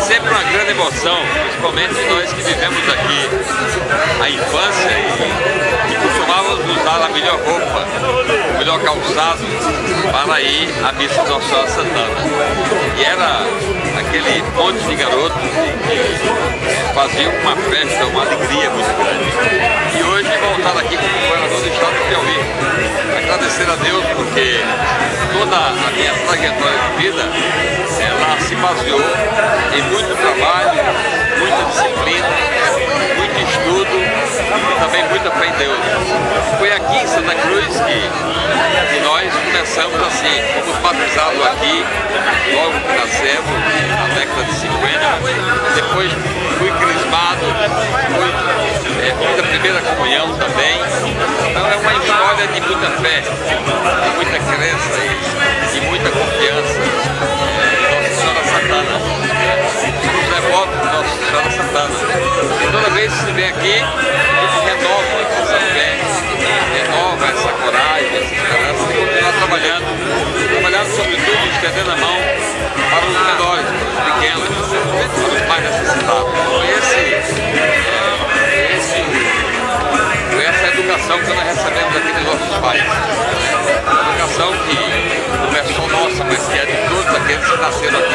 sempre uma grande emoção, principalmente nós que vivemos aqui a infância e costumávamos usar a melhor roupa, o melhor calçado para ir à missa de Nossa Senhora Santana. E era aquele monte de garotos que faziam uma festa, uma alegria muito grande. E hoje voltar aqui como governador do estado do Piauí, agradecer a Deus porque toda a minha trajetória de vida ela se baseou em muito trabalho, muita disciplina, muito estudo e também muita fé em Deus. Foi aqui em Santa Cruz que nós começamos assim, fomos batizados aqui, logo que nascemos, na década de 50, depois fui crismado, fiz a primeira comunhão também. Então é uma história de muita fé, de muita crença e muita confiança em Nossa Senhora Santana. Somos devotos de Nossa Senhora Santana. E toda vez que se vem aqui, a gente renova essa fé, renova essa coragem, essa esperança e continuar trabalhando sobretudo estendendo a mão para os menores, para os pequenos, para os mais necessitados. Foi essa educação que nós recebemos aqui dos nossos pais. Educação que não é só nossa, mas que é de todos aqueles que nasceram aqui